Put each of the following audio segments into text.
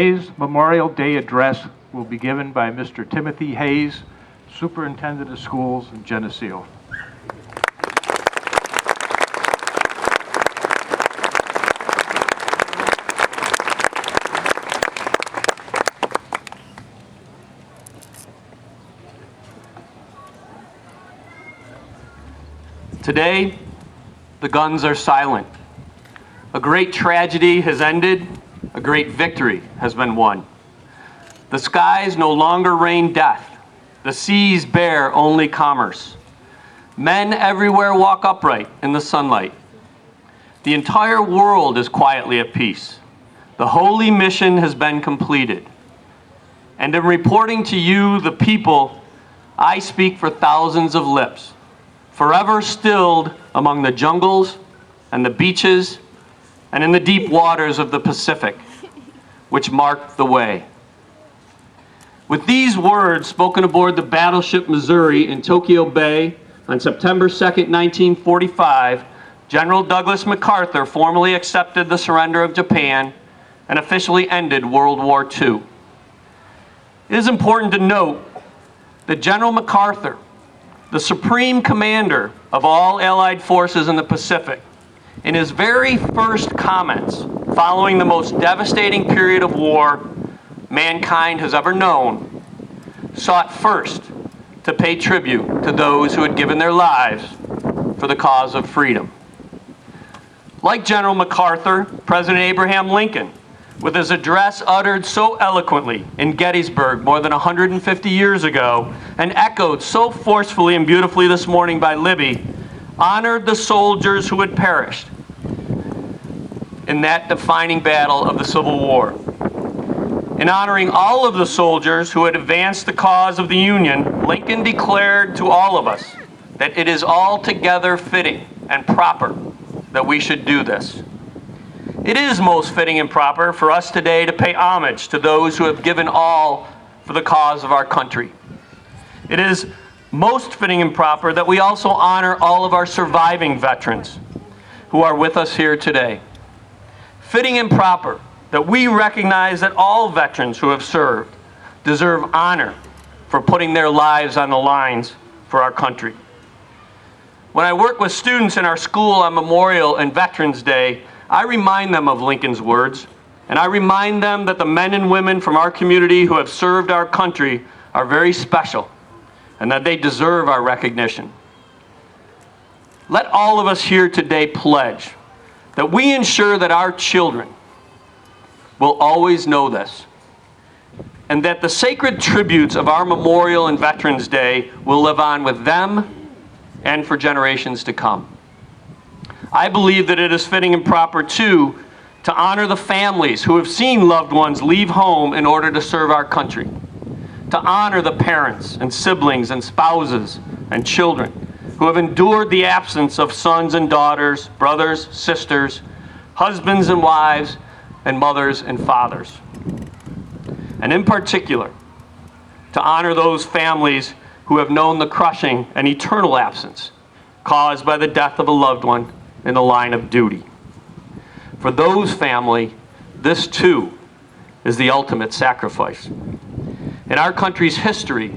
Today's Memorial Day address will be given by Mr. Timothy Hayes, Superintendent of Schools in Geneseo. Today, the guns are silent. A great tragedy has ended. A great victory has been won. The skies no longer rain death. The seas bear only commerce. Men everywhere walk upright in the sunlight. The entire world is quietly at peace. The holy mission has been completed. And in reporting to you, the people, I speak for thousands of lips, forever stilled among the jungles and the beaches and in the deep waters of the Pacific, which marked the way. With these words spoken aboard the battleship Missouri in Tokyo Bay on September 2nd, 1945, General Douglas MacArthur formally accepted the surrender of Japan and officially ended World War II. It is important to note that General MacArthur, the supreme commander of all Allied forces in the Pacific, in his very first comments following the most devastating period of war mankind has ever known, sought first to pay tribute to those who had given their lives for the cause of freedom. Like General MacArthur, President Abraham Lincoln, with his address uttered so eloquently in Gettysburg more than 150 years ago and echoed so forcefully and beautifully this morning by Libby, honored the soldiers who had perished in that defining battle of the Civil War. In honoring all of the soldiers who had advanced the cause of the Union, Lincoln declared to all of us that it is altogether fitting and proper that we should do this. It is most fitting and proper for us today to pay homage to those who have given all for the cause of our country. It is most fitting and proper that we also honor all of our surviving veterans who are with us here today. Fitting and proper that we recognize that all veterans who have served deserve honor for putting their lives on the lines for our country. When I work with students in our school on Memorial and Veterans Day, I remind them of Lincoln's words, and I remind them that the men and women from our community who have served our country are very special and that they deserve our recognition. Let all of us here today pledge that we ensure that our children will always know this, and that the sacred tributes of our Memorial and Veterans Day will live on with them and for generations to come. I believe that it is fitting and proper, too, to honor the families who have seen loved ones leave home in order to serve our country, to honor the parents and siblings and spouses and children who have endured the absence of sons and daughters, brothers, sisters, husbands and wives, and mothers and fathers. And in particular, to honor those families who have known the crushing and eternal absence caused by the death of a loved one in the line of duty. For those family, this too is the ultimate sacrifice. In our country's history,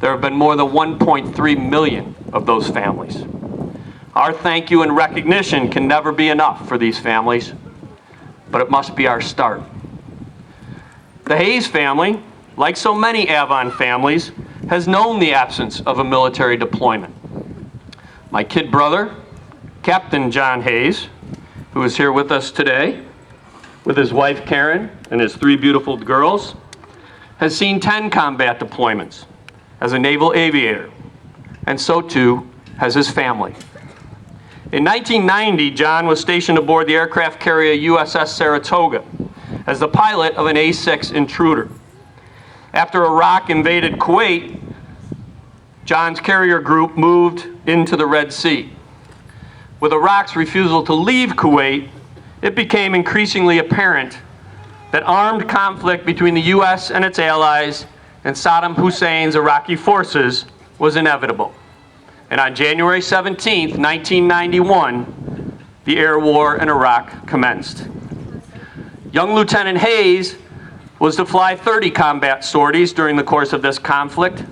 there have been more than 1.3 million of those families. Our thank you and recognition can never be enough for these families, but it must be our start. The Hayes family, like so many Avon families, has known the absence of a military deployment. My kid brother, Captain John Hayes, who is here with us today, with his wife Karen and his 3 beautiful girls, has seen 10 combat deployments as a naval aviator, and so too has his family. In 1990, John was stationed aboard the aircraft carrier USS Saratoga as the pilot of an A-6 Intruder. After Iraq invaded Kuwait, John's carrier group moved into the Red Sea. With Iraq's refusal to leave Kuwait, it became increasingly apparent that armed conflict between the U.S. and its allies and Saddam Hussein's Iraqi forces was inevitable. And on January 17, 1991, the air war in Iraq commenced. Young Lieutenant Hayes was to fly 30 combat sorties during the course of this conflict.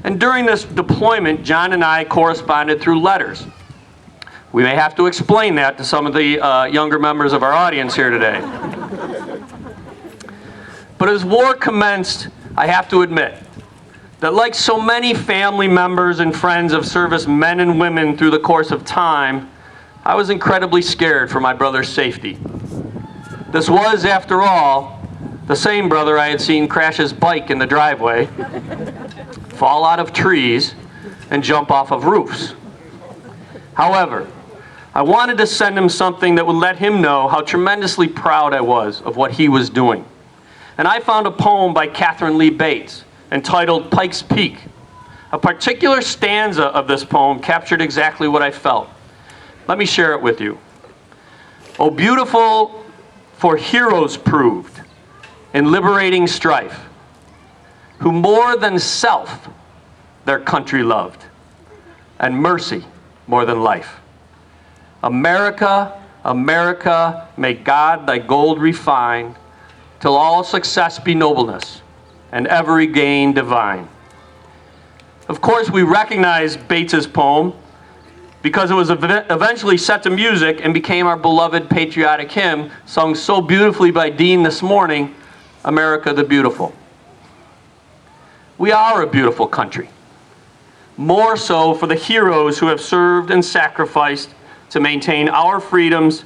And during this deployment, John and I corresponded through letters. We may have to explain that to some of the younger members of our audience here today. But as war commenced, I have to admit that like so many family members and friends of service men and women through the course of time, I was incredibly scared for my brother's safety. This was, after all, the same brother I had seen crash his bike in the driveway, fall out of trees, and jump off of roofs. However, I wanted to send him something that would let him know how tremendously proud I was of what he was doing. And I found a poem by Catherine Lee Bates entitled Pike's Peak. A particular stanza of this poem captured exactly what I felt. Let me share it with you. Oh, beautiful for heroes proved in liberating strife, who more than self their country loved, and mercy more than life. America, America, may God thy gold refine, till all success be nobleness, and every gain divine. Of course, we recognize Bates's poem because it was eventually set to music and became our beloved patriotic hymn, sung so beautifully by Dean this morning, America the Beautiful. We are a beautiful country, more so for the heroes who have served and sacrificed to maintain our freedoms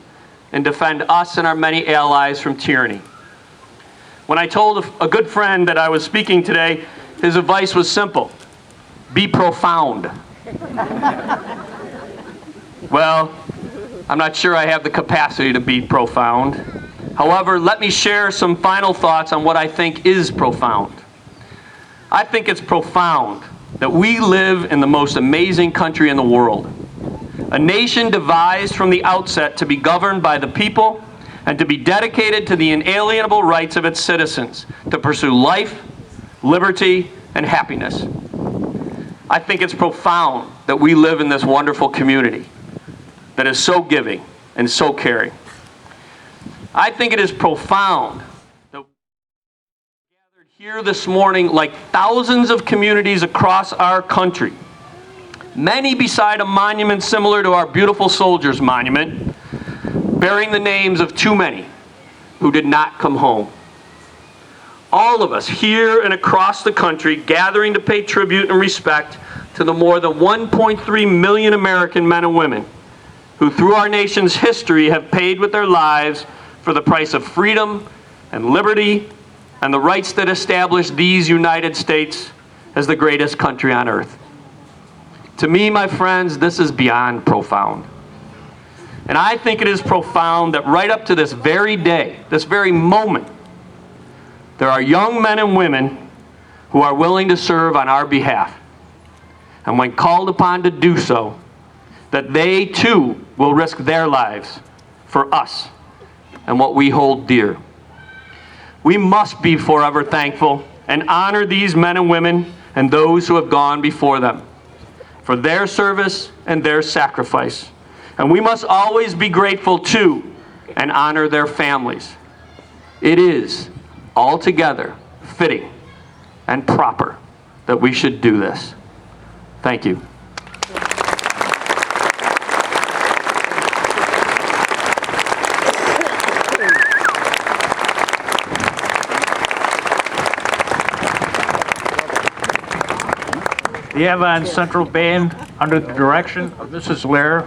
and defend us and our many allies from tyranny. When I told a good friend that I was speaking today, his advice was simple: be profound. Well, I'm not sure I have the capacity to be profound. However, let me share some final thoughts on what I think is profound. I think it's profound that we live in the most amazing country in the world. A nation devised from the outset to be governed by the people and to be dedicated to the inalienable rights of its citizens to pursue life, liberty, and happiness. I think it's profound that we live in this wonderful community that is so giving and so caring. I think it is profound that we gathered here this morning like thousands of communities across our country, many beside a monument similar to our beautiful soldiers' monument, bearing the names of too many who did not come home. All of us here and across the country gathering to pay tribute and respect to the more than 1.3 million American men and women who through our nation's history have paid with their lives for the price of freedom and liberty and the rights that establish these United States as the greatest country on earth. To me, my friends, this is beyond profound. And I think it is profound that right up to this very day, this very moment, there are young men and women who are willing to serve on our behalf. And when called upon to do so, that they too will risk their lives for us and what we hold dear. We must be forever thankful and honor these men and women and those who have gone before them for their service and their sacrifice. And we must always be grateful to and honor their families. It is altogether fitting and proper that we should do this. Thank you. The Avon Central Band, under the direction of Mrs. Lair,